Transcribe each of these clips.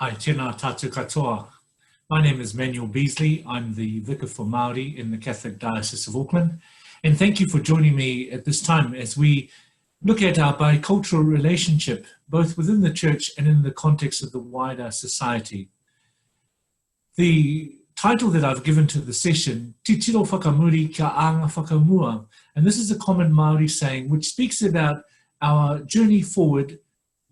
Ai tēnā tātou katoa. My name is Manuel Beazley. I'm the Vicar for Māori in the Catholic Diocese of Auckland. And thank you for joining me at this time as we look at our bicultural relationship, both within the church and in the context of the wider society. The title that I've given to the session, Titito whakamuri kia anga whakmua, and this is a common Māori saying which speaks about our journey forward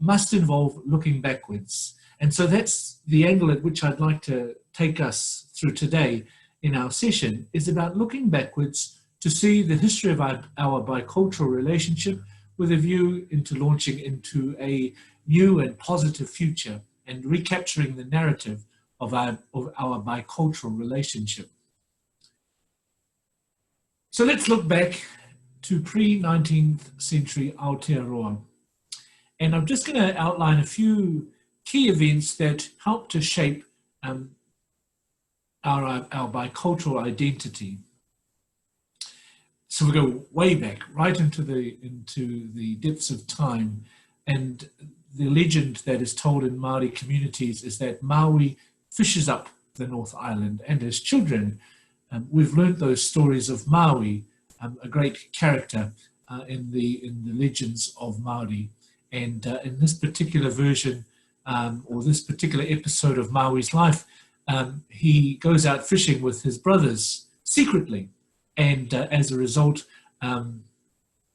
must involve looking backwards. And so that's the angle at which I'd like to take us through today in our session, is about looking backwards to see the history of our bicultural relationship with a view into launching into a new and positive future and recapturing the narrative of our bicultural relationship. So let's look back to pre-19th century Aotearoa. And I'm just going to outline a few key events that help to shape our bicultural identity. So we go way back, right into the depths of time, and the legend that is told in Māori communities is that Maui fishes up the North Island, and as children we've learned those stories of Maui, a great character in the legends of Māori, and in this particular version or this particular episode of Maui's life, he goes out fishing with his brothers secretly, and as a result,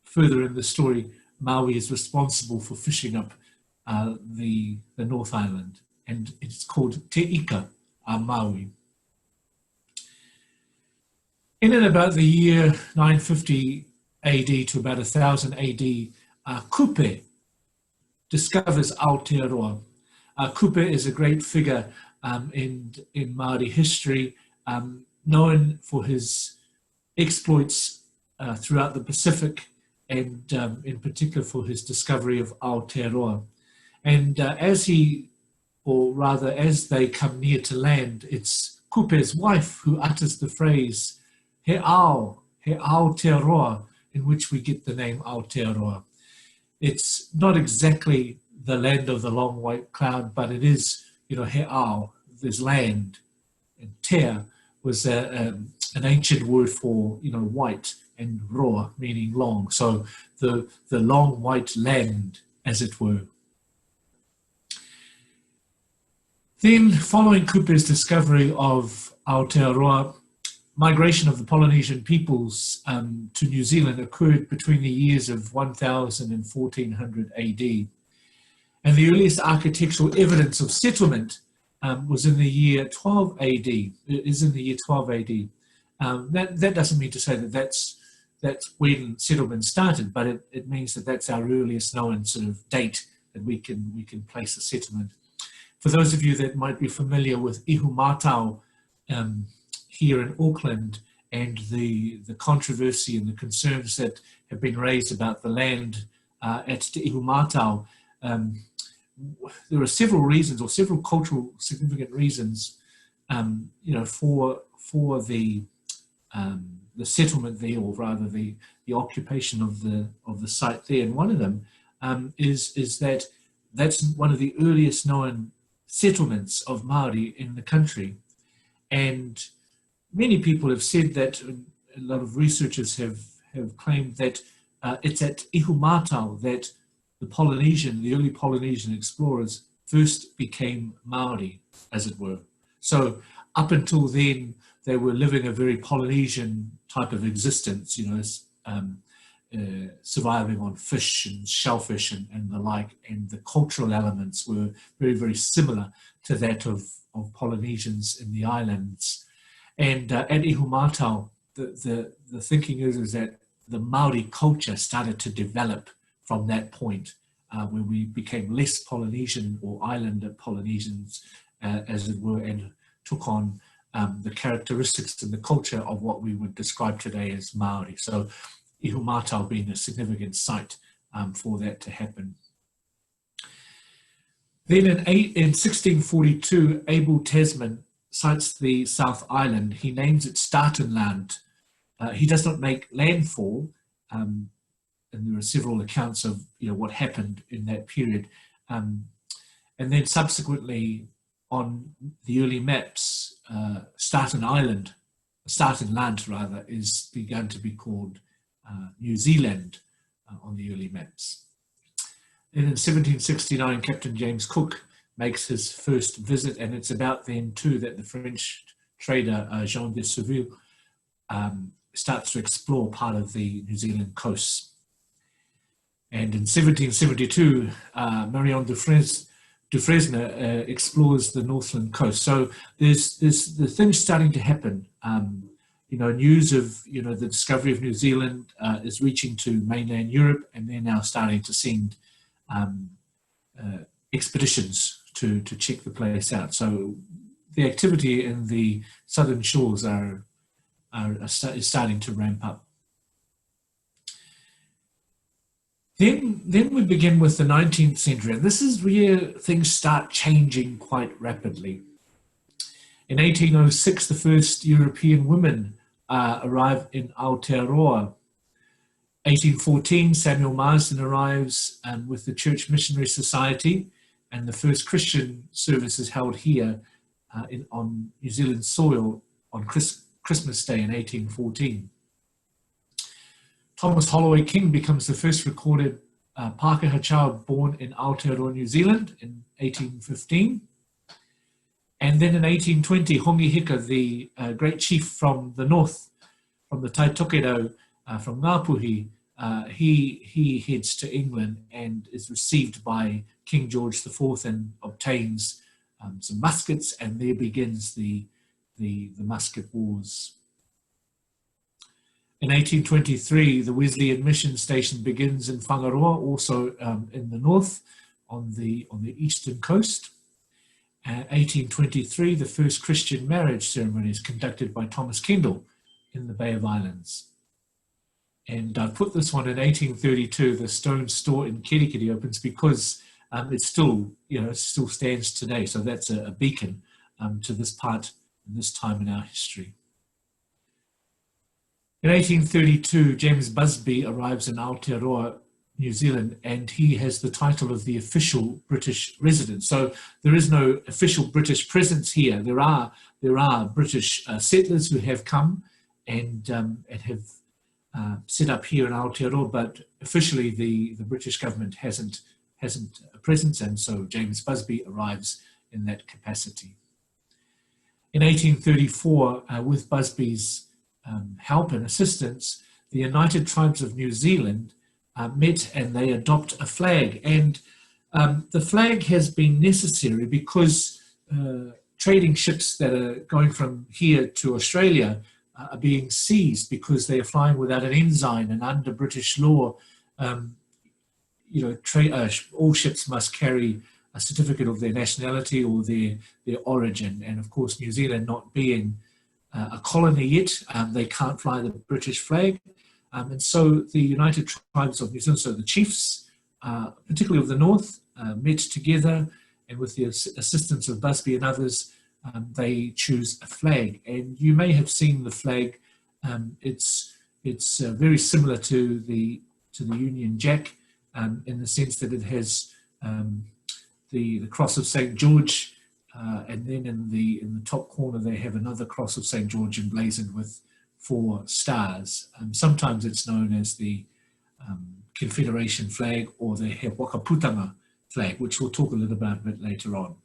further in the story, Maui is responsible for fishing up the North Island, and it's called Te Ika a Maui. In and about the year 950 AD to about 1000 AD, Kupe discovers Aotearoa. Kupe is a great figure in Māori history, known for his exploits throughout the Pacific, and in particular for his discovery of Aotearoa. And as they come near to land, it's Kupe's wife who utters the phrase, he Aotearoa, in which we get the name Aotearoa. It's not exactly the land of the long white cloud, but it is, he ao, there's land, and te was an ancient word for, white, and roa, meaning long. So the long white land, as it were. Then, following Kupe's discovery of Aotearoa, migration of the Polynesian peoples to New Zealand occurred between the years of 1000 and 1400 AD. And the earliest architectural evidence of settlement was in the year 12 AD. It is in the year 12 AD. That doesn't mean to say that that's when settlement started, but it means that that's our earliest known sort of date that we can place a settlement. For those of you that might be familiar with Ihu Mātau here in Auckland, and the controversy and the concerns that have been raised about the land at Te Ihu Mātau, there are several reasons, or several cultural significant reasons, for the settlement there, or rather the occupation of the site there. And one of them is that that's one of the earliest known settlements of Māori in the country. And many people have said that, a lot of researchers have claimed that it's at Ihu Mātau that the early Polynesian explorers first became Māori, as it were. So up until then, they were living a very Polynesian type of existence, surviving on fish and shellfish and the like, and the cultural elements were very, very similar to that of Polynesians in the islands. And at Ihu Mātau, the thinking is that the Māori culture started to develop from that point, when we became less Polynesian or islander Polynesians, as it were, and took on the characteristics and the culture of what we would describe today as Māori. So Ihu Mātau being a significant site for that to happen. Then in 1642, Abel Tasman sites the South Island. He names it Startenland. He does not make landfall, and there are several accounts of what happened in that period. And then subsequently, on the early maps, Staten Land rather, is begun to be called New Zealand on the early maps. Then in 1769, Captain James Cook makes his first visit, and it's about then too that the French trader Jean de Surville starts to explore part of the New Zealand coast. And in 1772, Marion de Fresne explores the Northland coast. So there's the things starting to happen. News of the discovery of New Zealand is reaching to mainland Europe, and they're now starting to send expeditions to check the place out. So the activity in the southern shores is starting to ramp up. Then we begin with the 19th century, and this is where things start changing quite rapidly. In 1806, the first European women arrive in Aotearoa. 1814, Samuel Marsden arrives with the Church Missionary Society, and the first Christian service is held here on New Zealand soil on Christmas Day in 1814. Thomas Holloway King becomes the first recorded Pākehā child born in Aotearoa, New Zealand in 1815. And then in 1820, Hongi Hika, the great chief from the north, from the Taitokero, from Ngāpuhi, he heads to England and is received by King George IV and obtains some muskets, and there begins the musket wars. In 1823, the Wesleyan Mission Station begins in Whangaroa, also in the north, on the eastern coast. 1823, the first Christian marriage ceremony is conducted by Thomas Kendall in the Bay of Islands. And I put this one in 1832, the stone store in Kirikiri opens because it still stands today. So that's a beacon to this part and this time in our history. In 1832, James Busby arrives in Aotearoa, New Zealand, and he has the title of the official British resident. So there is no official British presence here. There are British settlers who have come and have set up here in Aotearoa, but officially the British government hasn't a presence, and so James Busby arrives in that capacity. In 1834, with Busby's help and assistance, the United Tribes of New Zealand met and they adopt a flag. And the flag has been necessary because trading ships that are going from here to Australia are being seized because they are flying without an ensign, and under British law, all ships must carry a certificate of their nationality or their origin. And of course, New Zealand not being a colony yet, they can't fly the British flag. And so the United Tribes of New Zealand, so the chiefs, particularly of the North, met together, and with the assistance of Busby and others, they choose a flag. And you may have seen the flag. It's very similar to the Union Jack in the sense that it has the cross of St. George, and then in the top corner they have another cross of St. George emblazoned with 4 stars. Sometimes it's known as the Confederation flag or the He Whakaputanga flag, which we'll talk a little about a bit later on.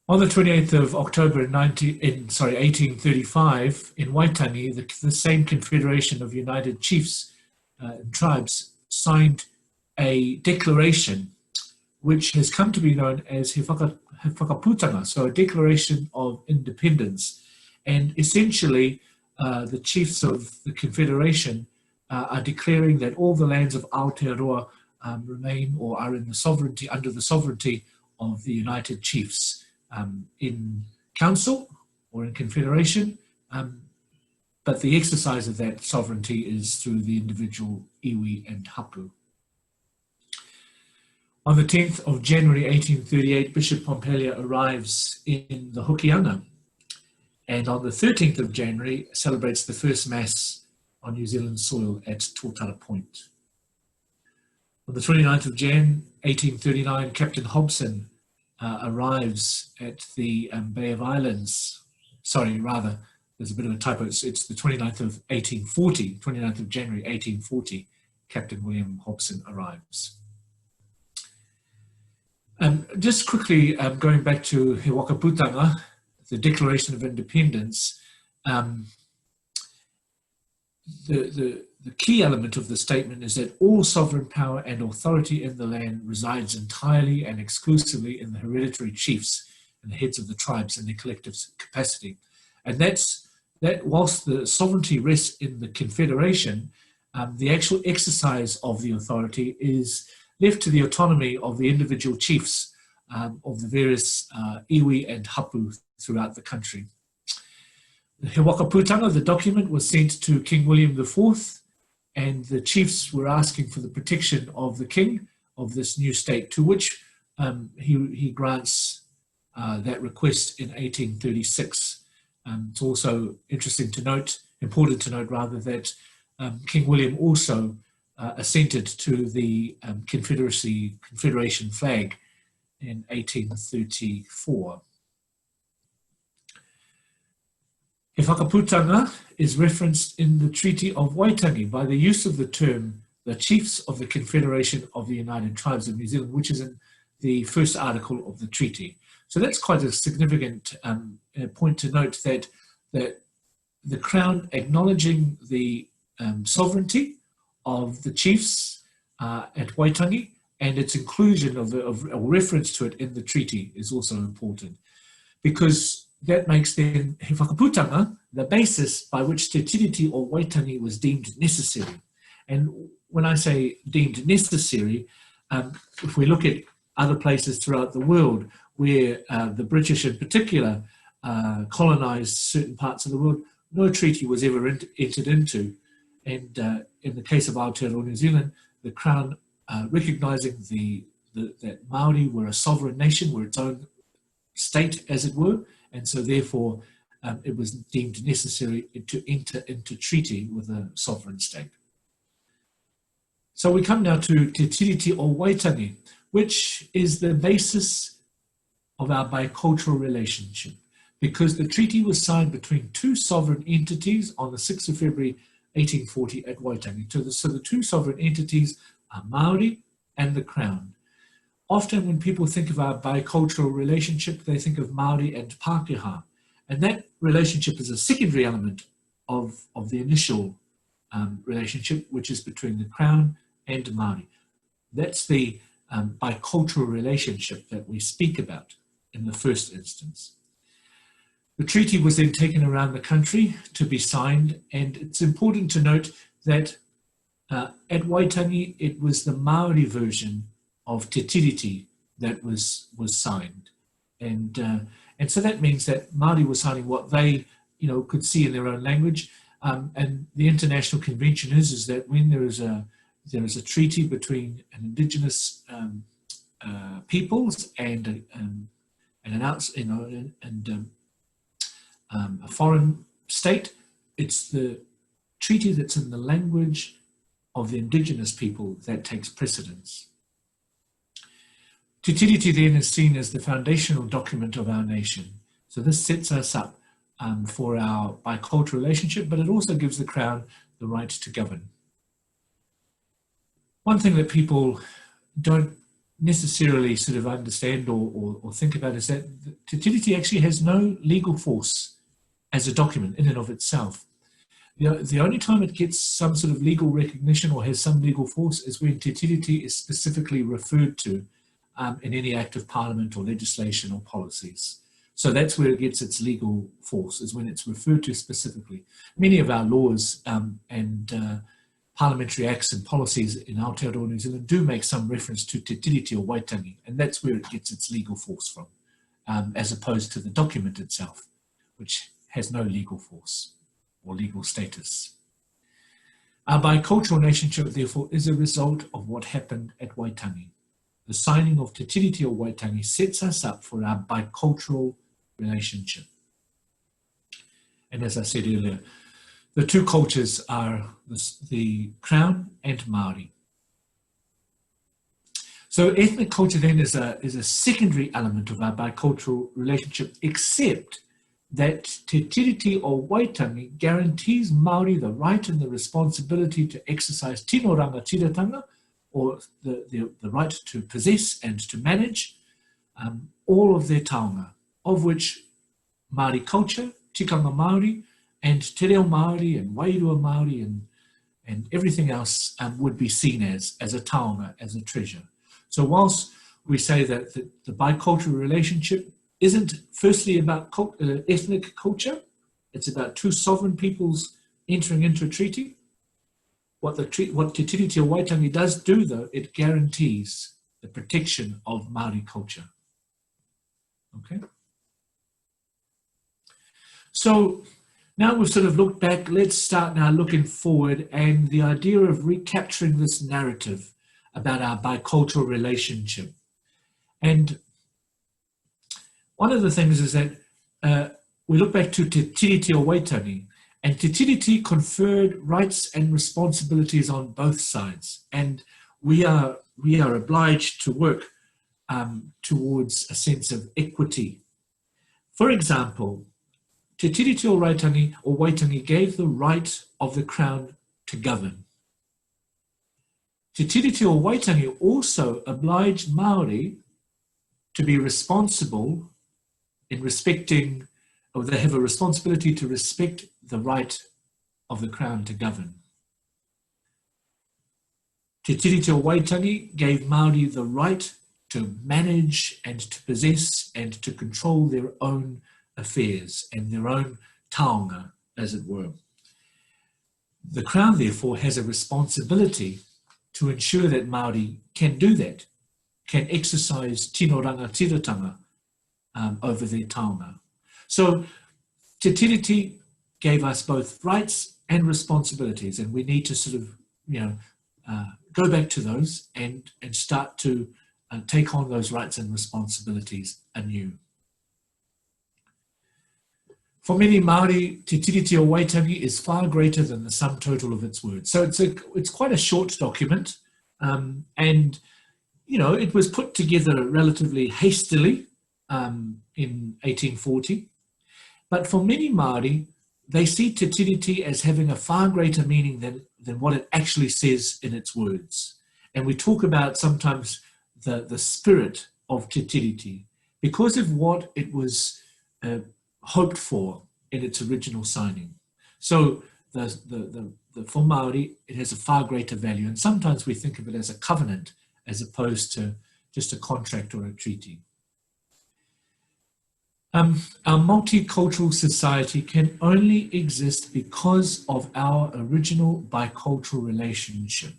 On the 28th of October in 1835, in Waitangi, the same Confederation of United Chiefs and Tribes signed a declaration which has come to be known as He Whakaputanga, so a declaration of independence. And essentially, the chiefs of the Confederation are declaring that all the lands of Aotearoa remain or are in the sovereignty, under the sovereignty of the United Chiefs in council or in confederation, but the exercise of that sovereignty is through the individual iwi and hapu. On the 10th of January 1838, Bishop Pompelia arrives in the Hokianga, and on the 13th of January celebrates the first Mass on New Zealand soil at Tōtara Point. On the 29th of Jan 1839, Captain Hobson arrives at the Bay of Islands, sorry, rather, there's a bit of a typo, it's the 29th of 1840, 29th of January 1840, Captain William Hobson arrives. Just quickly going back to He Whakaputanga, the Declaration of Independence, the key element of the statement is that all sovereign power and authority in the land resides entirely and exclusively in the hereditary chiefs and the heads of the tribes in their collective capacity. And that whilst the sovereignty rests in the confederation, the actual exercise of the authority is left to the autonomy of the individual chiefs of the various iwi and hapu throughout the country. The He Whakaputanga, the document, was sent to King William IV, and the chiefs were asking for the protection of the king of this new state, to which he grants that request in 1836. It's also interesting to note, important to note rather, that King William also assented to the Confederation flag in 1834. He Whakaputanga is referenced in the Treaty of Waitangi by the use of the term the Chiefs of the Confederation of the United Tribes of New Zealand, which is in the first article of the treaty. So that's quite a significant point to note, that the Crown acknowledging the sovereignty of the chiefs at Waitangi, and its inclusion of a reference to it in the treaty is also important, because that makes then He Whakaputanga the basis by which Te Tiriti or Waitangi was deemed necessary. And when I say deemed necessary, if we look at other places throughout the world where the British in particular colonized certain parts of the world, no treaty was ever entered into. And in the case of Aotearoa New Zealand, the Crown recognizing that Māori were a sovereign nation, were its own state, as it were, and so therefore it was deemed necessary to enter into treaty with a sovereign state. So we come now to Te Tiriti o Waitangi, which is the basis of our bicultural relationship, because the treaty was signed between two sovereign entities on the 6th of February 1840 at Waitangi. So the two sovereign entities are Māori and the Crown. Often when people think of our bicultural relationship, they think of Māori and Pākehā, and that relationship is a secondary element of the initial relationship, which is between the Crown and Māori. That's the bicultural relationship that we speak about in the first instance. The treaty was then taken around the country to be signed, and it's important to note that at Waitangi, it was the Māori version of Te Tiriti that was signed. And so that means that Māori was signing what they could see in their own language. And the international convention is that when there is a treaty between an indigenous peoples and a foreign state, it's the treaty that's in the language of the indigenous people that takes precedence. Te Tiriti then is seen as the foundational document of our nation. So this sets us up for our bicultural relationship, but it also gives the Crown the right to govern. One thing that people don't necessarily sort of understand or think about is that Te Tiriti actually has no legal force as a document in and of itself. The only time it gets some sort of legal recognition or has some legal force is when Te Tiriti is specifically referred to in any act of parliament or legislation or policies. So that's where it gets its legal force, is when it's referred to specifically. Many of our laws and parliamentary acts and policies in Aotearoa New Zealand do make some reference to Te Tiriti or Waitangi, and that's where it gets its legal force from, as opposed to the document itself, which has no legal force or legal status. Our bicultural relationship, therefore, is a result of what happened at Waitangi. The signing of Te Tiriti o Waitangi sets us up for our bicultural relationship. And as I said earlier, the two cultures are the Crown and Māori. So ethnic culture then is a secondary element of our bicultural relationship, except that Te Tiriti o Waitangi guarantees Māori the right and the responsibility to exercise tino Rangatiratanga, or the right to possess and to manage all of their taonga, of which Māori culture, tikanga Māori, and te reo Māori and wairua Māori and everything else would be seen as a taonga, as a treasure. So whilst we say that the bicultural relationship isn't firstly about ethnic culture, it's about two sovereign peoples entering into a treaty. What Te Tiriti o Waitangi does do, though, it guarantees the protection of Māori culture. Okay? So now we've sort of looked back, let's start now looking forward, and the idea of recapturing this narrative about our bicultural relationship. And one of the things is that we look back to Te Tiriti o Waitangi, and Te Tiriti conferred rights and responsibilities on both sides, and we are obliged to work towards a sense of equity. For example, Te Tiriti o Waitangi gave the right of the Crown to govern. Te Tiriti o Waitangi also obliged Māori to be responsible in respecting, or they have a responsibility to respect the right of the Crown to govern. Te Tiriti o Waitangi gave Māori the right to manage and to possess and to control their own affairs and their own taonga, as it were. The Crown, therefore, has a responsibility to ensure that Māori can do that, can exercise tino Rangatiratanga over their taonga. So Te Tiriti gave us both rights and responsibilities, and we need to sort of, go back to those and start to take on those rights and responsibilities anew. For many Māori, Te Tiriti o Waitangi is far greater than the sum total of its words. So it's quite a short document, and it was put together relatively hastily in 1840. But for many Māori, they see Te Tiriti as having a far greater meaning than what it actually says in its words. And we talk about sometimes the spirit of Te Tiriti because of what it was hoped for in its original signing. So for Māori, it has a far greater value, and sometimes we think of it as a covenant as opposed to just a contract or a treaty. Our multicultural society can only exist because of our original bicultural relationship.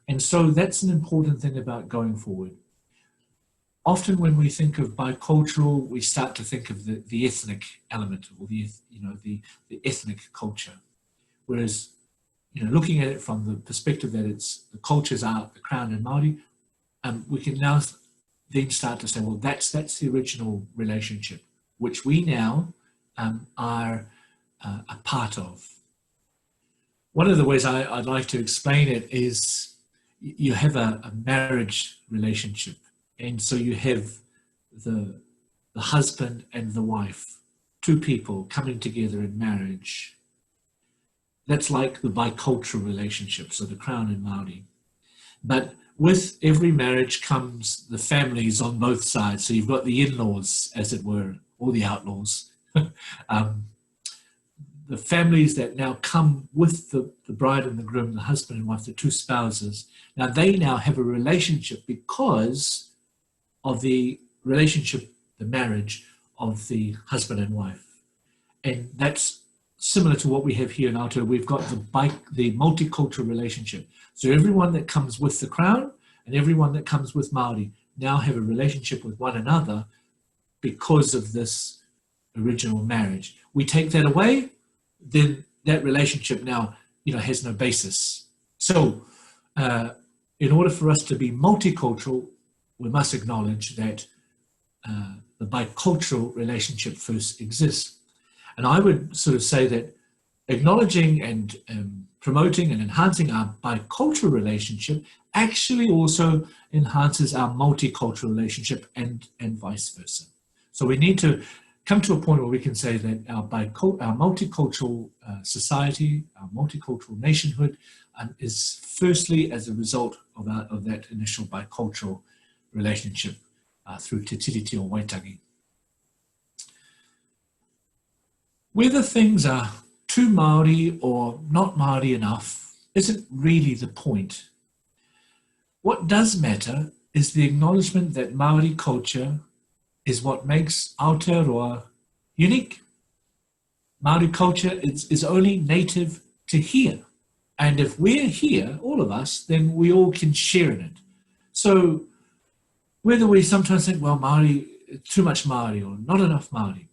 And so that's an important thing about going forward. Often when we think of bicultural, we start to think of the ethnic element, or the ethnic culture. Whereas, looking at it from the perspective that the cultures are the Crown and Māori, we can now then start to say, well, that's the original relationship, which we now are a part of. One of the ways I'd like to explain it is you have a marriage relationship. And so you have the husband and the wife, two people coming together in marriage. That's like the bicultural relationship, so the Crown and Māori. But with every marriage comes the families on both sides. So you've got the in-laws, as it were, or the outlaws. The families that now come with the bride and the groom, the husband and wife, the two spouses. Now they now have a relationship because of the relationship, the marriage of the husband and wife. And that's similar to what we have here in Aotearoa. We've got the multicultural relationship. So everyone that comes with the Crown and everyone that comes with Māori now have a relationship with one another because of this original marriage. We take that away, then that relationship now, has no basis. So in order for us to be multicultural, we must acknowledge that the bicultural relationship first exists. And I would sort of say that acknowledging and promoting and enhancing our bicultural relationship actually also enhances our multicultural relationship and vice versa. So we need to come to a point where we can say that our multicultural society, our multicultural nationhood is firstly as a result of that initial bicultural relationship through Te Tiriti o Waitangi. Whether things are too Māori or not Māori enough isn't really the point. What does matter is the acknowledgement that Māori culture is what makes Aotearoa unique. Māori culture is only native to here. And if we're here, all of us, then we all can share in it. So whether we sometimes think, well, Māori, too much Māori or not enough Māori,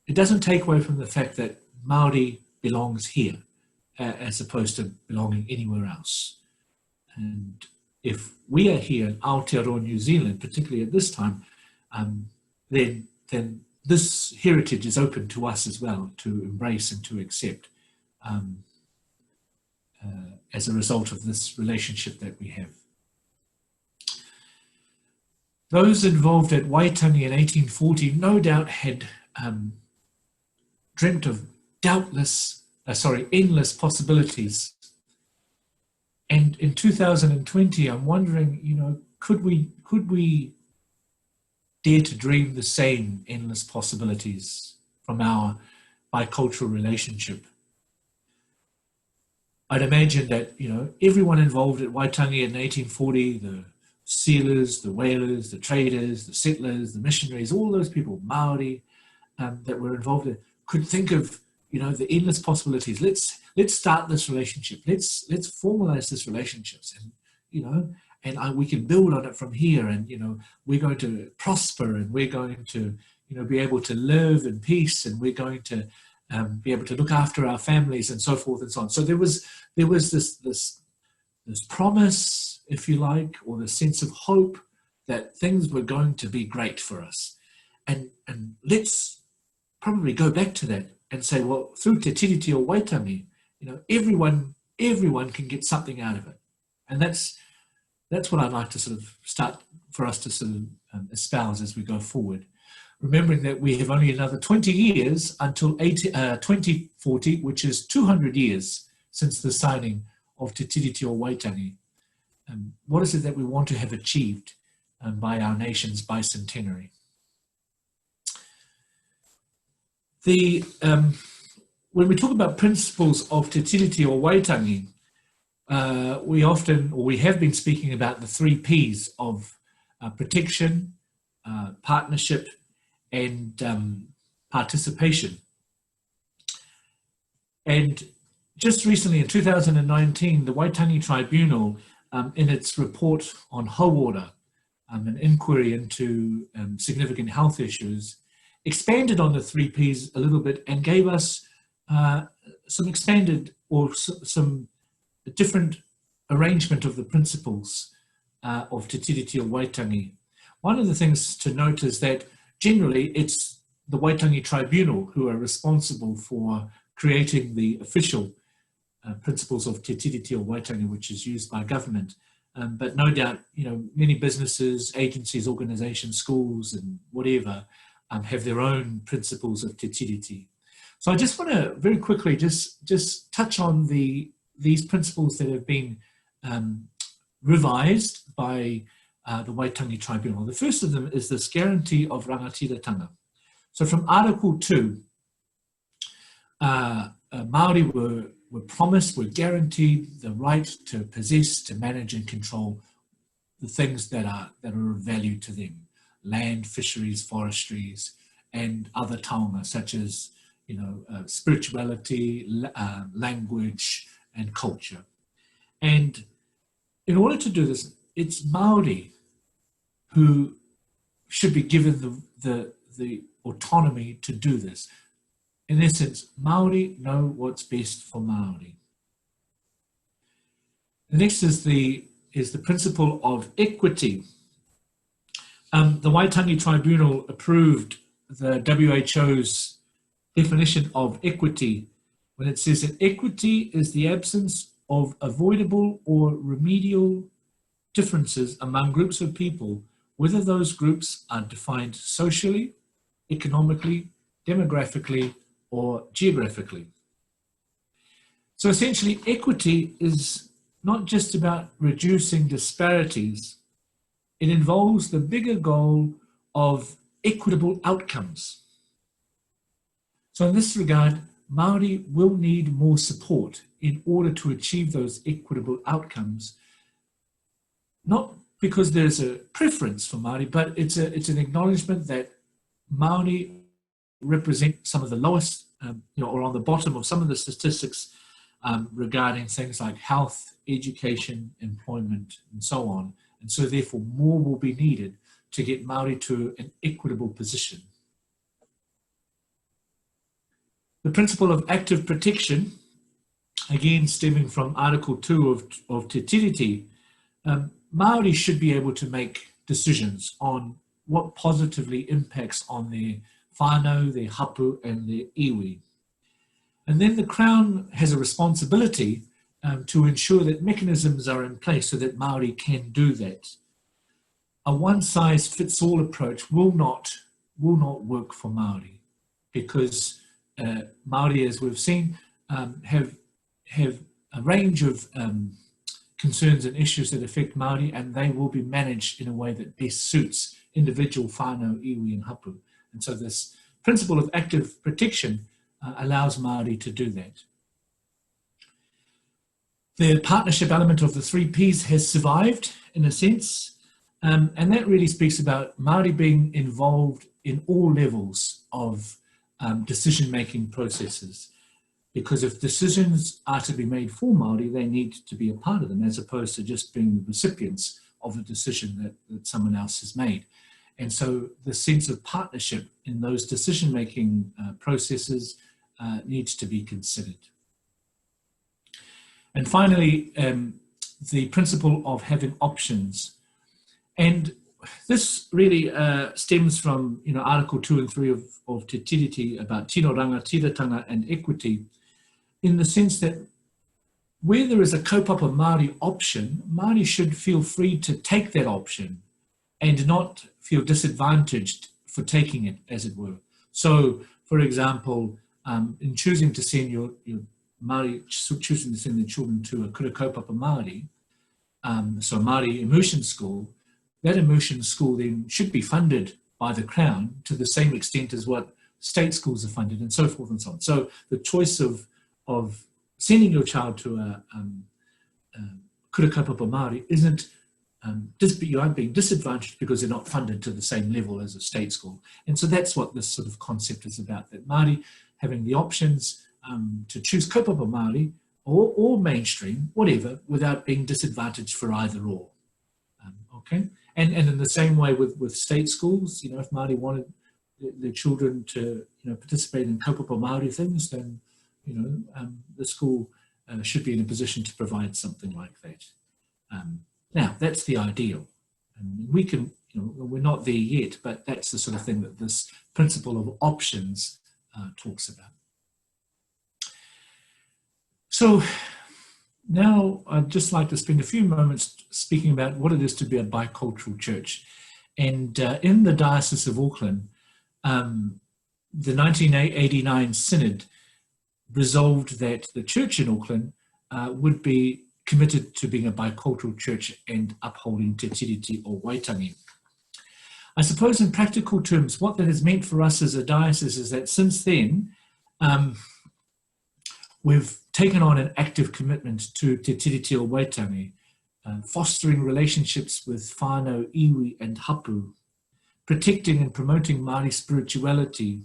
it doesn't take away from the fact that Māori belongs here as opposed to belonging anywhere else. And if we are here in Aotearoa, New Zealand, particularly at this time, then this heritage is open to us as well to embrace and to accept as a result of this relationship that we have. Those involved at Waitangi in 1840 no doubt had dreamt of endless possibilities. And in 2020, I'm wondering, could we dare to dream the same endless possibilities from our bicultural relationship? I'd imagine that, everyone involved at Waitangi in 1840, the sealers, the whalers, the traders, the settlers, the missionaries, all those people, Māori, that were involved in, could think of, the endless possibilities. Let's start this relationship. Let's formalize this relationships, and we can build on it from here. And we're going to prosper, and we're going to be able to live in peace, and we're going to be able to look after our families, and so forth and so on. So there was this promise, if you like, or the sense of hope that things were going to be great for us. And let's probably go back to that and say, well, through Te Tiriti o Waitangi, everyone can get something out of it. And that's what I'd like to sort of start for us to sort of espouse as we go forward. Remembering that we have only another 20 years until 2040, which is 200 years since the signing of Te Tiriti o Waitangi. What is it that we want to have achieved by our nation's bicentenary? When we talk about principles of Te Tiriti o Waitangi, we have been speaking about the 3 Ps of protection, partnership, and participation. And just recently in 2019, the Waitangi Tribunal, in its report on Hauora, an inquiry into significant health issues, expanded on the 3 Ps a little bit and gave us some expanded or some different arrangement of the principles of Te Tiriti o Waitangi. One of the things to note is that generally it's the Waitangi Tribunal who are responsible for creating the official principles of Te Tiriti o Waitangi, which is used by government. But no doubt, many businesses, agencies, organizations, schools, and whatever have their own principles of Te Tiriti. So I just want to very quickly just touch on these principles that have been revised by the Waitangi Tribunal. The first of them is this guarantee of Rangatiratanga. So from Article 2, Māori were promised, were guaranteed the right to possess, to manage and control the things that are of value to them: land, fisheries, forestries, and other taonga such as spirituality, language, and culture. And in order to do this, it's Māori who should be given the autonomy to do this. In essence, Māori know what's best for Māori. The next is the principle of equity. The Waitangi Tribunal approved the WHO's definition of equity when it says that equity is the absence of avoidable or remedial differences among groups of people, whether those groups are defined socially, economically, demographically, or geographically. So essentially, equity is not just about reducing disparities, it involves the bigger goal of equitable outcomes. So in this regard, Māori will need more support in order to achieve those equitable outcomes, not because there's a preference for Māori, but it's an acknowledgement that Māori represent some of the lowest, or on the bottom of some of the statistics regarding things like health, education, employment, and so on. And so therefore more will be needed to get Māori to an equitable position. The principle of active protection, again stemming from Article 2 of Te Tiriti, Māori should be able to make decisions on what positively impacts on their whānau, their hapu, and their iwi. And then the Crown has a responsibility to ensure that mechanisms are in place so that Māori can do that. A one-size-fits-all approach will not work for Māori, because Māori, as we've seen, have a range of concerns and issues that affect Māori, and they will be managed in a way that best suits individual whānau, iwi, and hapu. And so this principle of active protection allows Māori to do that. The partnership element of the 3 Ps has survived, in a sense, and that really speaks about Māori being involved in all levels of decision-making processes. Because if decisions are to be made for Māori, they need to be a part of them, as opposed to just being the recipients of a decision that someone else has made. And so the sense of partnership in those decision-making processes needs to be considered. And finally, the principle of having options. And this really stems from Article 2 and 3 of Te Tiriti about tino rangatiratanga and equity, in the sense that where there is a kaupapa Māori option, Māori should feel free to take that option and not feel disadvantaged for taking it, as it were. So, for example, in choosing to send your Māori, choosing to send their children to a kura kaupapa Māori, so Māori immersion school, that immersion school then should be funded by the Crown to the same extent as what state schools are funded, and so forth and so on. So the choice of sending your child to a kura kaupapa Māori isn't, you aren't being disadvantaged because they're not funded to the same level as a state school. And so that's what this sort of concept is about, that Māori having the options to choose kaupapa Māori or mainstream, whatever, without being disadvantaged for either or. Okay, and in the same way with state schools, if Māori wanted their children to participate in kaupapa Māori things, then the school should be in a position to provide something like that. Now that's the ideal, and we can, we're not there yet, but that's the sort of thing that this principle of options talks about. So now I'd just like to spend a few moments speaking about what it is to be a bicultural church. And in the Diocese of Auckland, the 1989 Synod resolved that the church in Auckland would be committed to being a bicultural church and upholding te tiriti o Waitangi. I suppose in practical terms, what that has meant for us as a diocese is that since then, we've taken on an active commitment to te tiriti o Waitangi, fostering relationships with whānau, iwi and hapu, protecting and promoting Māori spirituality,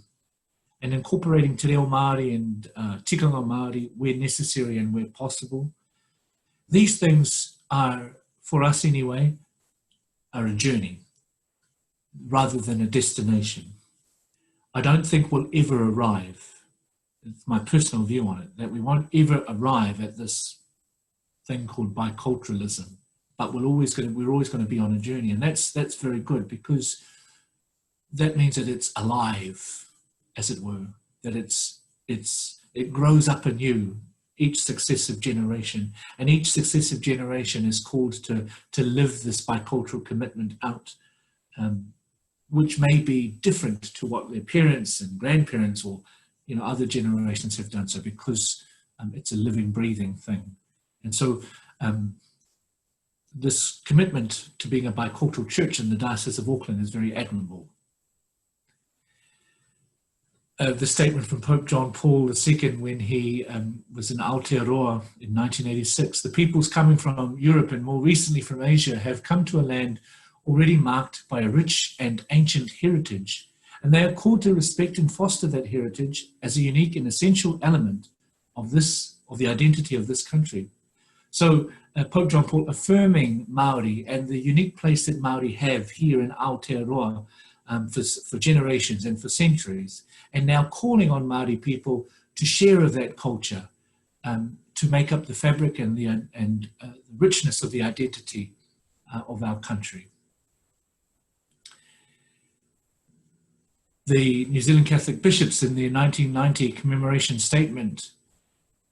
and incorporating te reo Māori and tikanga Māori where necessary and where possible. These things are, for us anyway, are a journey rather than a destination. I don't think we'll ever arrive. It's my personal view on it, that we won't ever arrive at this thing called biculturalism, but we're always going to be on a journey, and that's very good, because that means that it's alive, as it were, that it's it grows up anew each successive generation, and each successive generation is called to live this bicultural commitment out, which may be different to what their parents and grandparents or other generations have done so, because it's a living, breathing thing. And so this commitment to being a bicultural church in the Diocese of Auckland is very admirable. The statement from Pope John Paul II when he was in Aotearoa in 1986, the peoples coming from Europe and more recently from Asia have come to a land already marked by a rich and ancient heritage, and they are called to respect and foster that heritage as a unique and essential element of the identity of this country. So Pope John Paul affirming Māori and the unique place that Māori have here in Aotearoa for generations and for centuries, and now calling on Māori people to share of that culture, to make up the fabric and the richness of the identity of our country. The New Zealand Catholic bishops in the 1990 commemoration statement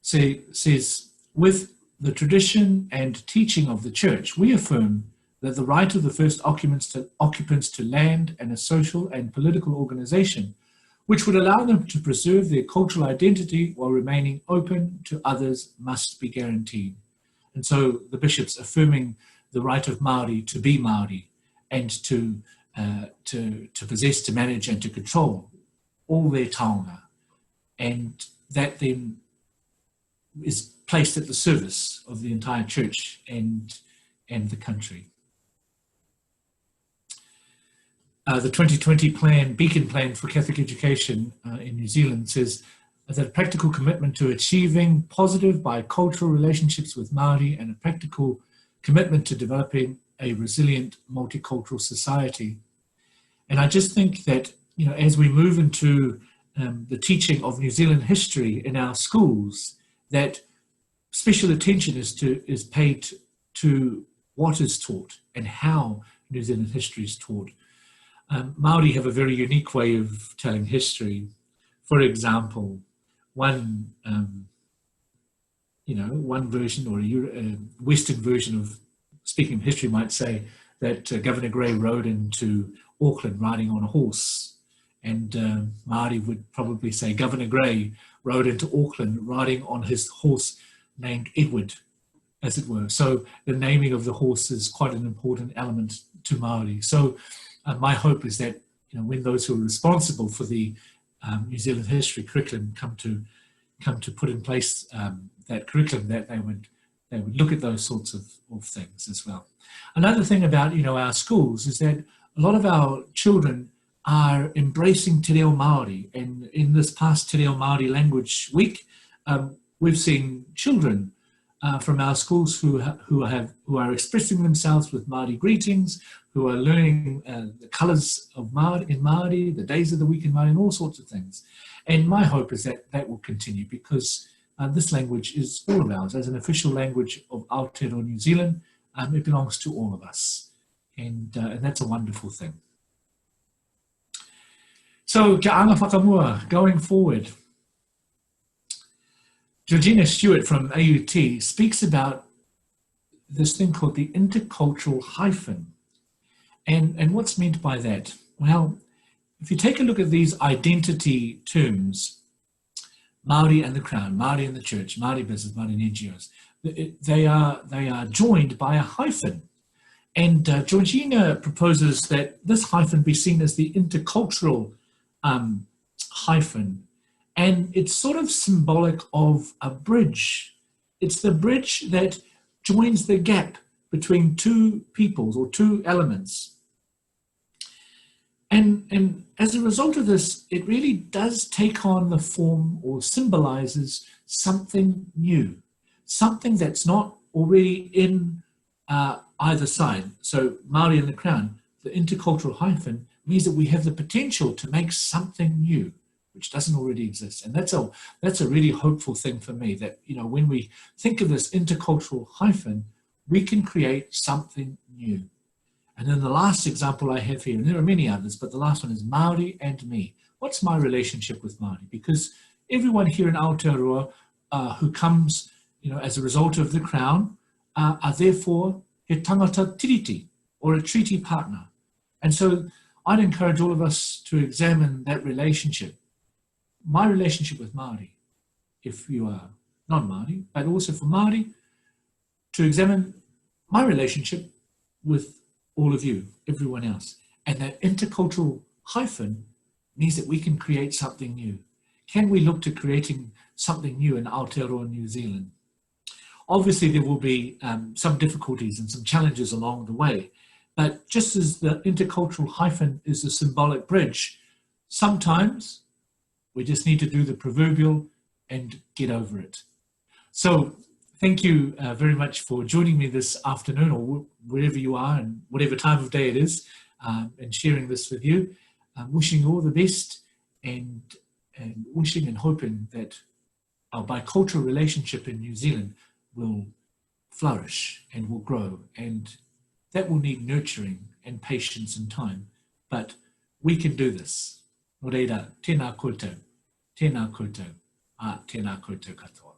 says, with the tradition and teaching of the Church, we affirm that the right of the first occupants to land and a social and political organization, which would allow them to preserve their cultural identity while remaining open to others, must be guaranteed. And so the bishops affirming the right of Māori to be Māori and to possess, to manage and to control all their taonga, and that then is placed at the service of the entire church and the country. The 2020 plan, Beacon Plan for Catholic Education in New Zealand says that a practical commitment to achieving positive bicultural relationships with Māori and a practical commitment to developing a resilient multicultural society. And I just think that, as we move into the teaching of New Zealand history in our schools, that special attention is paid to what is taught and how New Zealand history is taught. Māori have a very unique way of telling history. For example, one version or a Western version of speaking of history might say that Governor Grey rode into Auckland riding on a horse, and Māori would probably say Governor Grey rode into Auckland riding on his horse named Edward, as it were. So the naming of the horse is quite an important element to Māori. So my hope is that when those who are responsible for the New Zealand history curriculum come to put in place that curriculum, that they would look at those sorts of things as well. Another thing about our schools is that a lot of our children are embracing Te Reo Māori, and in this past Te Reo Māori Language Week, we've seen children from our schools who are expressing themselves with Māori greetings, who are learning the colours of Māori in Māori, the days of the week in Māori, and all sorts of things. And my hope is that that will continue, because this language is all of ours. As an official language of Aotearoa New Zealand, it belongs to all of us. And that's a wonderful thing. So, kia anga whakamua, going forward. Georgina Stewart from AUT speaks about this thing called the Intercultural Hyphen. And what's meant by that? Well, if you take a look at these identity terms, Māori and the Crown, Māori and the Church, Māori business, Māori and NGOs, they are joined by a hyphen. And Georgina proposes that this hyphen be seen as the intercultural hyphen. And it's sort of symbolic of a bridge. It's the bridge that joins the gap between two peoples or two elements. And as a result of this, it really does take on the form or symbolizes something new, something that's not already in either side. So Māori and the Crown, the intercultural hyphen, means that we have the potential to make something new, which doesn't already exist. And that's a really hopeful thing for me, that when we think of this intercultural hyphen, we can create something new. And then the last example I have here, and there are many others, but the last one is Māori and me. What's my relationship with Māori? Because everyone here in Aotearoa who comes, as a result of the Crown, are therefore he tangata tiriti, or a treaty partner. And so I'd encourage all of us to examine that relationship. My relationship with Māori, if you are non-Māori, but also for Māori, to examine my relationship with all of you, everyone else. And that intercultural hyphen means that we can create something new. Can we look to creating something new in Aotearoa, New Zealand? Obviously, there will be some difficulties and some challenges along the way, but just as the intercultural hyphen is a symbolic bridge, sometimes we just need to do the proverbial and get over it. So thank you very much for joining me this afternoon, or wherever you are and whatever time of day it is, and sharing this with you. I'm wishing you all the best, and wishing and hoping that our bicultural relationship in New Zealand will flourish and will grow, and that will need nurturing and patience and time, but we can do this. No reira, tēnā koutou, tēnā koutou, tēnā koutou katoa.